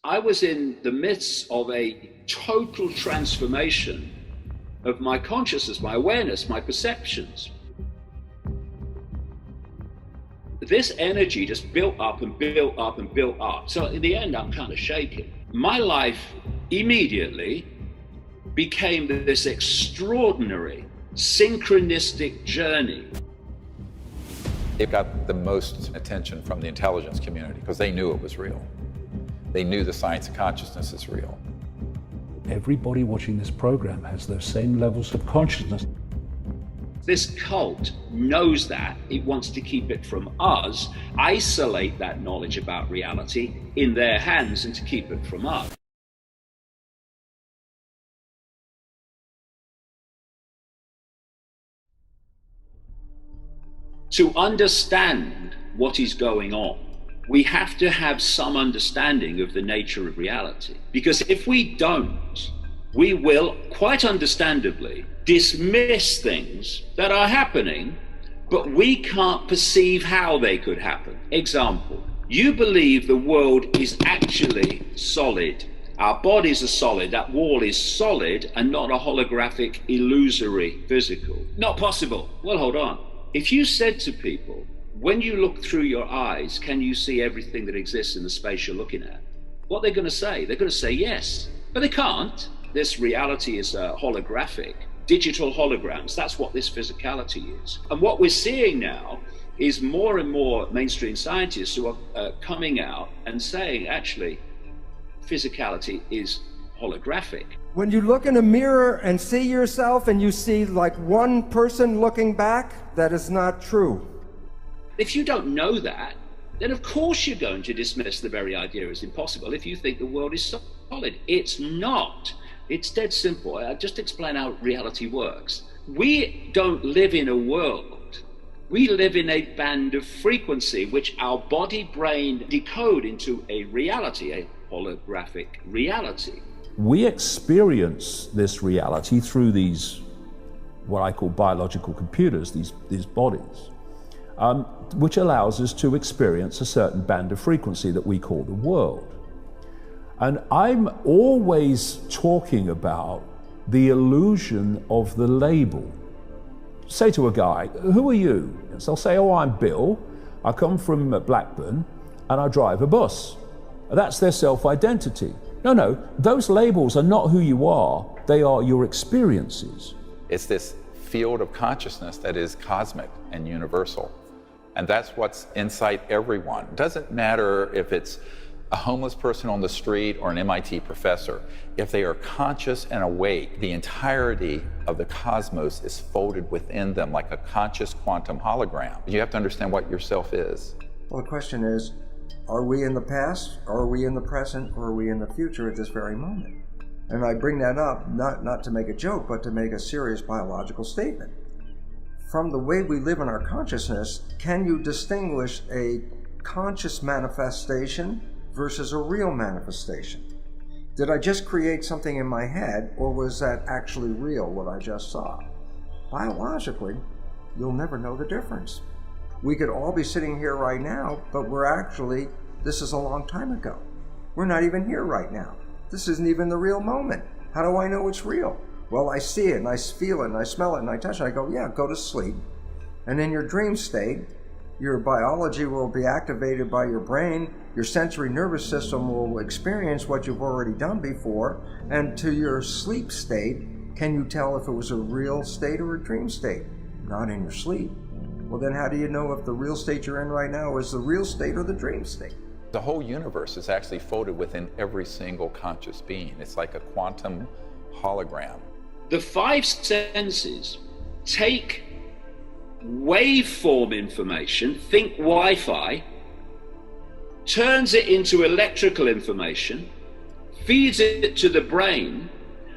I was in the midst of a total transformation of my consciousness, my awareness, my perceptions. This energy just built up and built up and built up. So in the end, I'm kind of shaking. My life immediately became this extraordinary synchronistic journey. It got the most attention from the intelligence community because they knew it was real. They knew the science of consciousness is real. Everybody watching this program has those same levels of consciousness. This cult knows that. It wants to keep it from us, isolate that knowledge about reality in their hands and to keep it from us. To understand what is going on, we have to have some understanding of the nature of reality. Because if we don't, we will, quite understandably, dismiss things that are happening, but we can't perceive how they could happen. Example, you believe the world is actually solid. Our bodies are solid, that wall is solid and not a holographic, illusory, physical. Not possible. Well, hold on. If you said to people, when you look through your eyes, can you see everything that exists in the space you're looking at? What they're going to say? They're going to say yes, but they can't. This reality is holographic, digital holograms. That's what this physicality is. And what we're seeing now is more and more mainstream scientists who are coming out and saying, actually, physicality is holographic. When you look in a mirror and see yourself and you see like one person looking back, that is not true. If you don't know that, then of course you're going to dismiss the very idea as impossible if you think the world is solid. It's not. It's dead simple. I'll just explain how reality works. We don't live in a world. We live in a band of frequency which our body brain decode into a reality, a holographic reality. We experience this reality through these, what I call biological computers, these bodies, which allows us to experience a certain band of frequency that we call the world. And I'm always talking about the illusion of the label. Say to a guy, who are you? So they'll say, oh, I'm Bill, I come from Blackburn, and I drive a bus. That's their self-identity. No, those labels are not who you are, they are your experiences. It's this field of consciousness that is cosmic and universal. And that's what's inside everyone. It doesn't matter if it's a homeless person on the street or an MIT professor. If they are conscious and awake, the entirety of the cosmos is folded within them like a conscious quantum hologram. You have to understand what yourself is. Well, the question is, are we in the past, are we in the present, or are we in the future at this very moment? And I bring that up not to make a joke, but to make a serious biological statement. From the way we live in our consciousness, can you distinguish a conscious manifestation versus a real manifestation? Did I just create something in my head, or was that actually real, what I just saw? Biologically, you'll never know the difference. We could all be sitting here right now, but this is a long time ago. We're not even here right now. This isn't even the real moment. How do I know it's real? Well, I see it, and I feel it, and I smell it, and I touch it. I go, yeah, go to sleep. And in your dream state, your biology will be activated by your brain. Your sensory nervous system will experience what you've already done before. And to your sleep state, can you tell if it was a real state or a dream state? Not in your sleep. Well, then how do you know if the real state you're in right now is the real state or the dream state? The whole universe is actually folded within every single conscious being. It's like a quantum hologram. The five senses take waveform information, think Wi-Fi, turns it into electrical information, feeds it to the brain,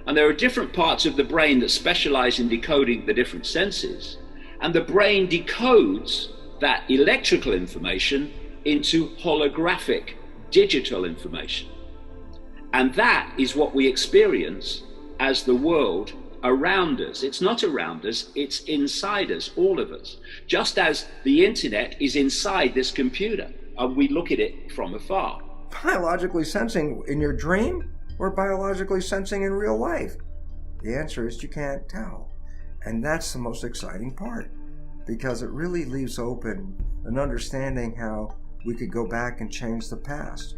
and there are different parts of the brain that specialize in decoding the different senses, and the brain decodes that electrical information into holographic digital information. And that is what we experience as the world around us. It's not around us, it's inside us, all of us. Just as the internet is inside this computer and we look at it from afar. biologically sensing in your dream or biologically sensing in real life? The answer is you can't tell. And that's the most exciting part, because it really leaves open an understanding how we could go back and change the past.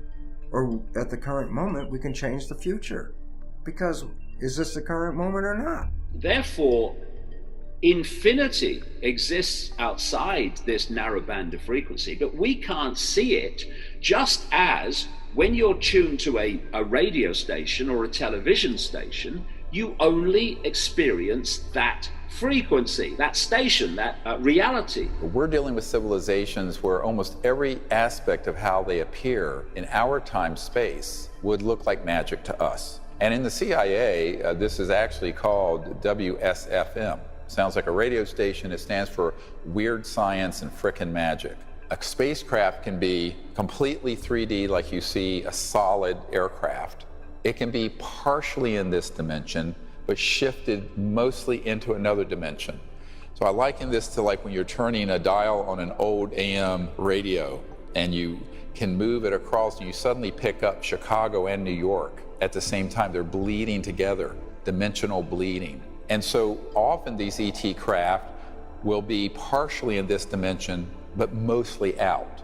Or at the current moment, we can change the future. Because is this the current moment or not? Therefore, infinity exists outside this narrow band of frequency, but we can't see it, just as when you're tuned to a radio station or a television station, you only experience that frequency, that station, that reality. We're dealing with civilizations where almost every aspect of how they appear in our time-space would look like magic to us. And in the CIA, this is actually called WSFM. Sounds like a radio station. It stands for Weird Science and Frickin' Magic. A spacecraft can be completely 3D, like you see a solid aircraft. It can be partially in this dimension, but shifted mostly into another dimension. So I liken this to like when you're turning a dial on an old AM radio and you can move it across and you suddenly pick up Chicago and New York at the same time. They're bleeding together, dimensional bleeding. And so often these ET craft will be partially in this dimension, but mostly out.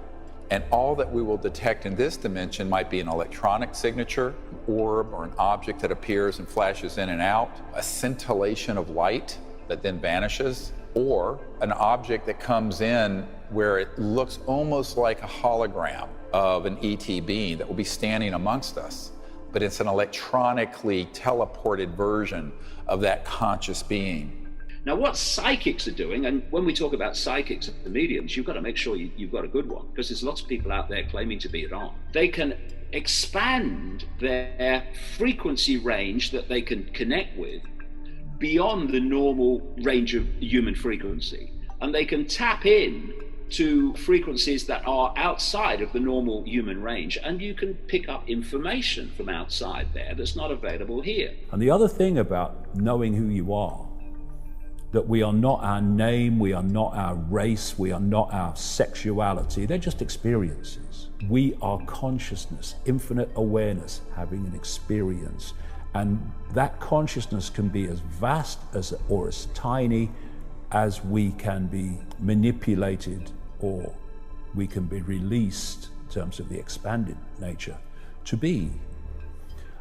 And all that we will detect in this dimension might be an electronic signature, an orb, or an object that appears and flashes in and out, a scintillation of light that then vanishes, or an object that comes in where it looks almost like a hologram of an ET being that will be standing amongst us. But it's an electronically teleported version of that conscious being. Now, what psychics are doing, and when we talk about psychics and mediums, you've got to make sure you've got a good one, because there's lots of people out there claiming to be it on. They can expand their frequency range that they can connect with beyond the normal range of human frequency. And they can tap in to frequencies that are outside of the normal human range, and you can pick up information from outside there that's not available here. And the other thing about knowing who you are, that we are not our name, we are not our race, we are not our sexuality, they're just experiences. We are consciousness, infinite awareness, having an experience. And that consciousness can be as vast as or as tiny as we can be manipulated, or we can be released in terms of the expanded nature to be.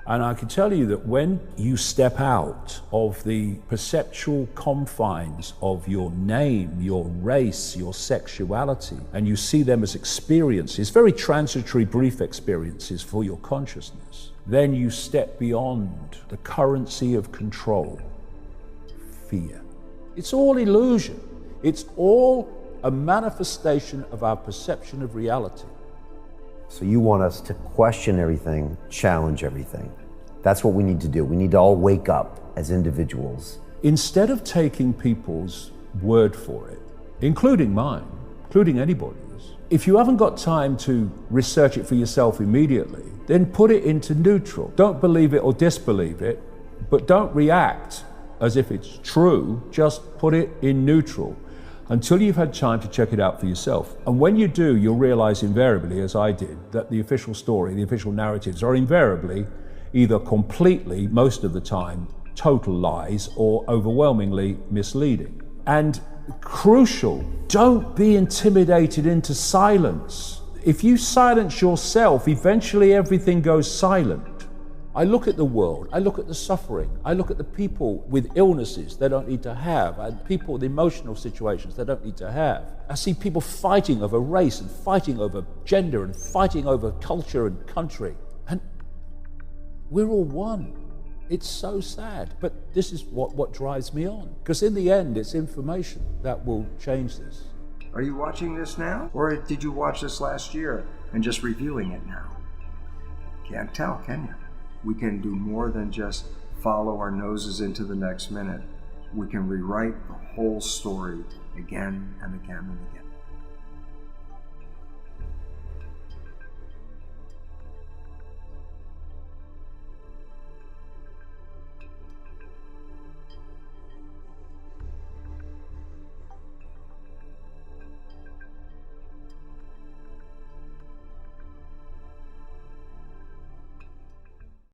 And I can tell you that when you step out of the perceptual confines of your name, your race, your sexuality, and you see them as experiences, very transitory, brief experiences for your consciousness, then you step beyond the currency of control, fear. It's all illusion. It's all a manifestation of our perception of reality. So you want us to question everything, challenge everything. That's what we need to do. We need to all wake up as individuals. Instead of taking people's word for it, including mine, including anybody's, if you haven't got time to research it for yourself immediately, then put it into neutral. Don't believe it or disbelieve it, but don't react as if it's true. Just put it in neutral until you've had time to check it out for yourself. And when you do, you'll realize invariably, as I did, that the official story, the official narratives are invariably either completely, most of the time, total lies or overwhelmingly misleading. And crucial, don't be intimidated into silence. If you silence yourself, eventually everything goes silent. I look at the world, I look at the suffering, I look at the people with illnesses they don't need to have, and people with emotional situations they don't need to have. I see people fighting over race and fighting over gender and fighting over culture and country. And we're all one. It's so sad, but this is what drives me on. Because in the end, it's information that will change this. Are you watching this now? Or did you watch this last year and just reviewing it now? Can't tell, can you? We can do more than just follow our noses into the next minute. We can rewrite the whole story again and again and again.